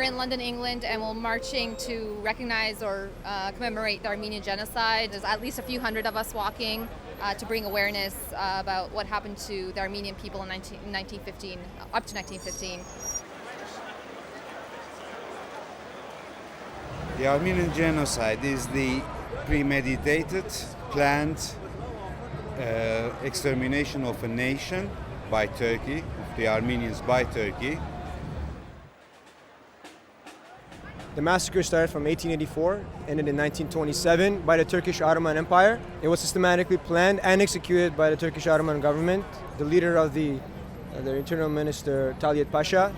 in London, England, and we're marching to recognize or commemorate the Armenian Genocide. There's at least a few hundred of us walking to bring awareness about what happened to the Armenian people in 1915, up to 1915. The Armenian Genocide is the premeditated, planned extermination of a nation by Turkey, of the Armenians by Turkey. The massacre started from 1884, ended in 1927 by the Turkish Ottoman Empire. It was systematically planned and executed by the Turkish Ottoman government. The leader of the internal minister, Talyet Pasha.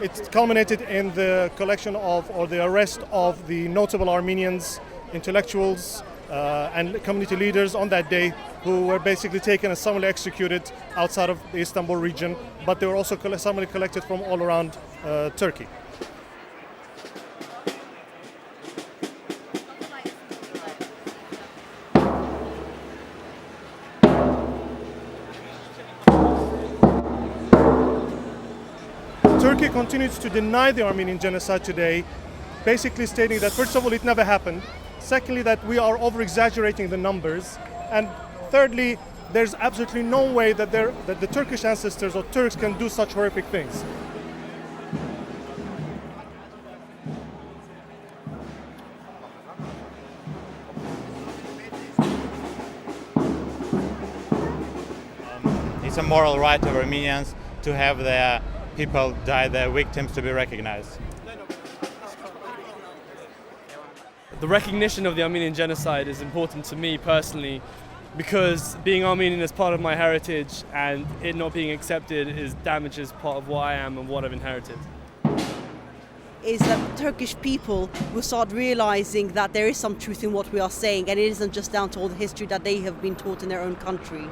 It culminated in the collection of, or the arrest of the notable Armenians, intellectuals and community leaders on that day who were basically taken and summarily executed outside of the Istanbul region, but they were also summarily collected from all around Turkey. Turkey continues to deny the Armenian genocide today, basically stating that first of all it never happened, secondly that we are over-exaggerating the numbers, and thirdly there's absolutely no way that the Turkish ancestors or Turks can do such horrific things. It's a moral right of Armenians to have their people die, their victims to be recognized. The recognition of the Armenian genocide is important to me personally because being Armenian is part of my heritage and it not being accepted damages part of what I am and what I've inherited. Is that Turkish people will start realizing that there is some truth in what we are saying and it isn't just down to all the history that they have been taught in their own country.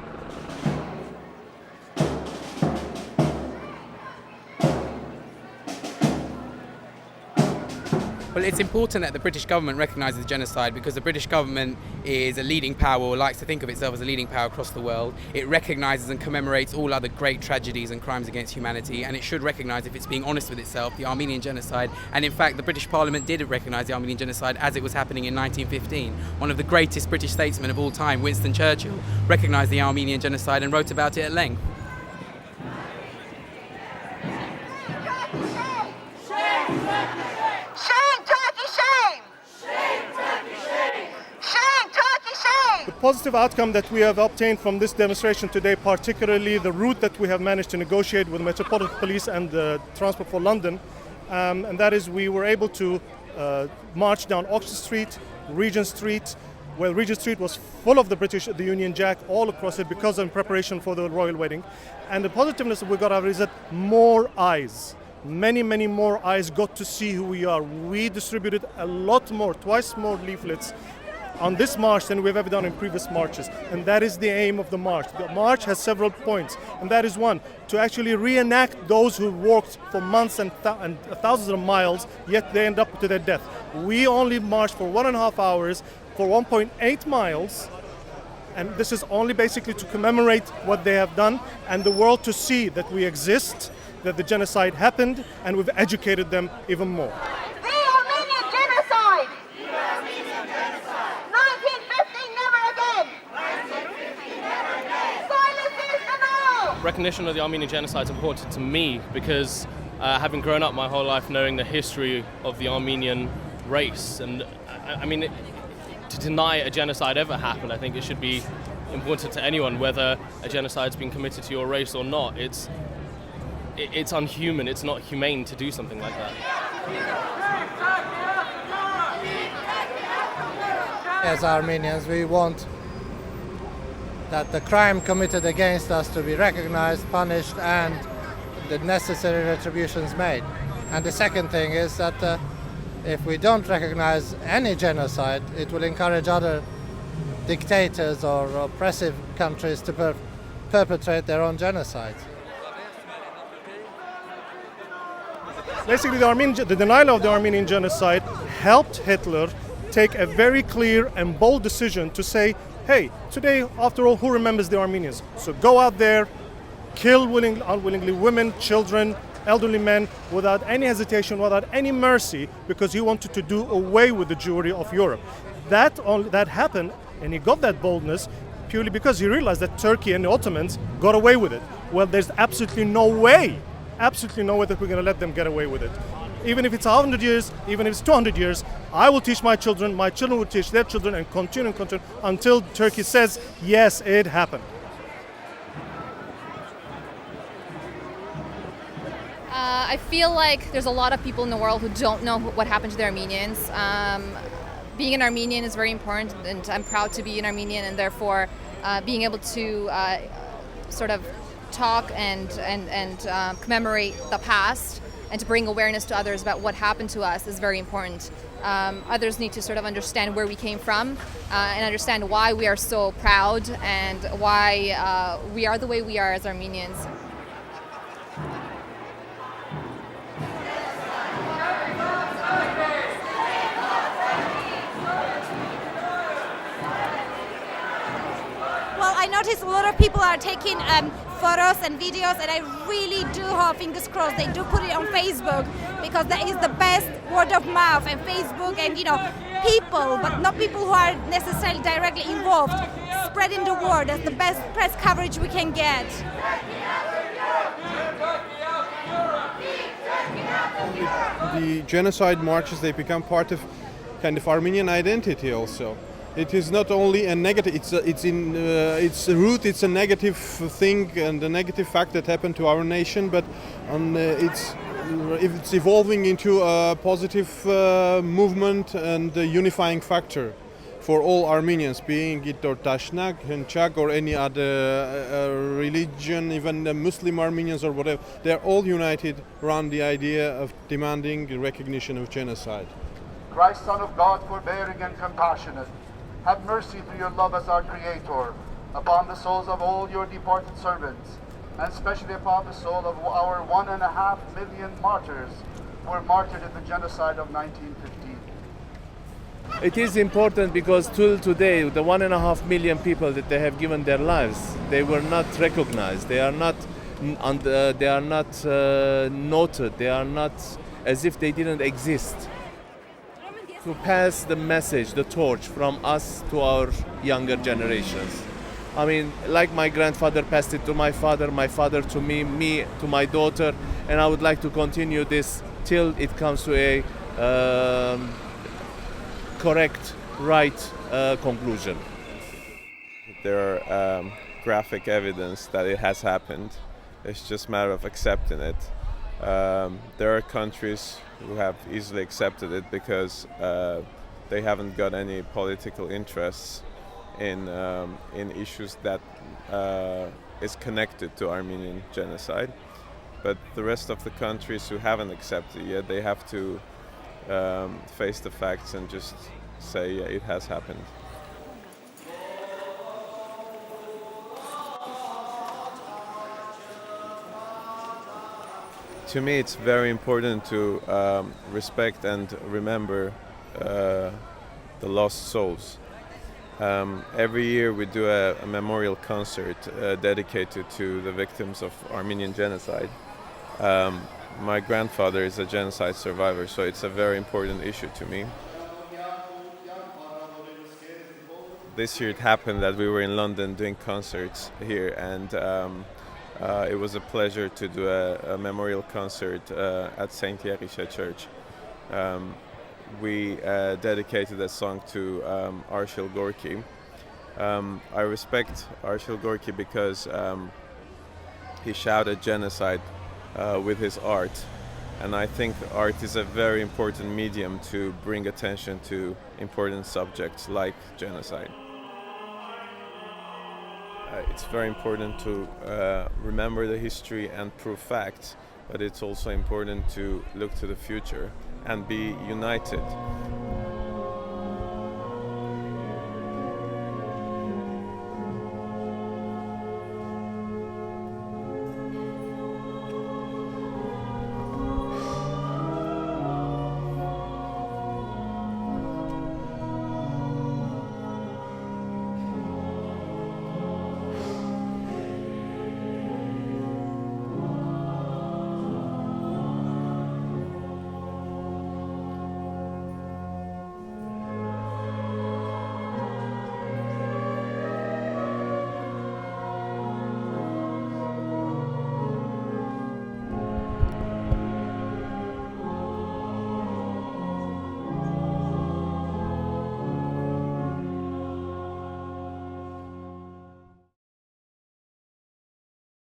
Well, it's important that the British government recognises the genocide because the British government is a leading power, or likes to think of itself as a leading power across the world. It recognises and commemorates all other great tragedies and crimes against humanity, and it should recognise, if it's being honest with itself, the Armenian genocide. And in fact, the British Parliament did recognise the Armenian genocide as it was happening in 1915. One of the greatest British statesmen of all time, Winston Churchill, recognised the Armenian genocide and wrote about it at length. The positive outcome that we have obtained from this demonstration today, particularly the route that we have managed to negotiate with the Metropolitan Police and the Transport for London, and that is we were able to march down Oxford Street, Regent Street, where Regent Street was full of the Union Jack all across it because in preparation for the royal wedding. And the positiveness that we got out is that more eyes, many more eyes got to see who we are. We distributed a lot more, twice more leaflets on this march than we've ever done in previous marches, and that is the aim of the march. The march has several points, and that is one, to actually reenact those who walked for months and thousands of miles, yet they end up to their death. We only marched for 1.5 hours for 1.8 miles, and this is only basically to commemorate what they have done and the world to see that we exist, that the genocide happened, and we've educated them even more. Recognition of the Armenian genocide is important to me because having grown up my whole life knowing the history of the Armenian race, and I mean, to deny a genocide ever happened, I think it should be important to anyone, whether a genocide's been committed to your race or not. It's unhuman, it's not humane to do something like that. As Armenians, we want that the crime committed against us to be recognized, punished, and the necessary retributions made. And the second thing is that if we don't recognize any genocide, it will encourage other dictators or oppressive countries to perpetrate their own genocides. Basically, the denial of the Armenian genocide helped Hitler take a very clear and bold decision to say, hey, today, after all, who remembers the Armenians? So go out there, kill unwillingly women, children, elderly men without any hesitation, without any mercy, because he wanted to do away with the Jewry of Europe. That happened, and he got that boldness purely because he realized that Turkey and the Ottomans got away with it. Well, there's absolutely no way that we're going to let them get away with it. Even if it's 100 years, even if it's 200 years, I will teach my children will teach their children, and continue until Turkey says, yes, it happened. I feel like there's a lot of people in the world who don't know what happened to the Armenians. Being an Armenian is very important, and I'm proud to be an Armenian, and therefore being able to sort of talk and commemorate the past and to bring awareness to others about what happened to us is very important. Others need to sort of understand where we came from and understand why we are so proud and why we are the way we are as Armenians. I noticed a lot of people are taking photos and videos, and I really do hope, fingers crossed, they do put it on Facebook, because that is the best word of mouth, and Facebook and people, but not people who are necessarily directly involved, spreading the word. That's the best press coverage we can get. The genocide marches, they become part of kind of Armenian identity also. It is not only a negative, it's in its root, it's a negative thing and a negative fact that happened to our nation, but it's evolving into a positive movement and a unifying factor for all Armenians, being it or Tashnak, Henchak, or any other religion, even the Muslim Armenians or whatever. They're all united around the idea of demanding recognition of genocide. Christ, Son of God, forbearing and compassionate, have mercy through your love as our Creator upon the souls of all your departed servants, and especially upon the soul of our 1.5 million martyrs who were martyred in the genocide of 1915. It is important because till today, the 1.5 million people that they have given their lives, they were not recognized. They are not noted. They are not as if they didn't exist. To pass the message, the torch from us to our younger generations. I mean, like my grandfather passed it to my father to me, me to my daughter, and I would like to continue this till it comes to a correct, right conclusion. There are graphic evidence that it has happened. It's just a matter of accepting it. There are countries who have easily accepted it because they haven't got any political interests in issues that is connected to Armenian genocide. But the rest of the countries who haven't accepted it yet, they have to face the facts and just say, yeah, it has happened. To me, it's very important to respect and remember the lost souls. Every year we do a memorial concert dedicated to the victims of Armenian genocide. My grandfather is a genocide survivor, so it's a very important issue to me. This year it happened that we were in London doing concerts here, and it was a pleasure to do a memorial concert at St. Yerisha Church. We dedicated a song to Arshil Gorky. I respect Arshil Gorky because he shouted genocide with his art, and I think art is a very important medium to bring attention to important subjects like genocide. It's very important to remember the history and prove facts, but it's also important to look to the future and be united.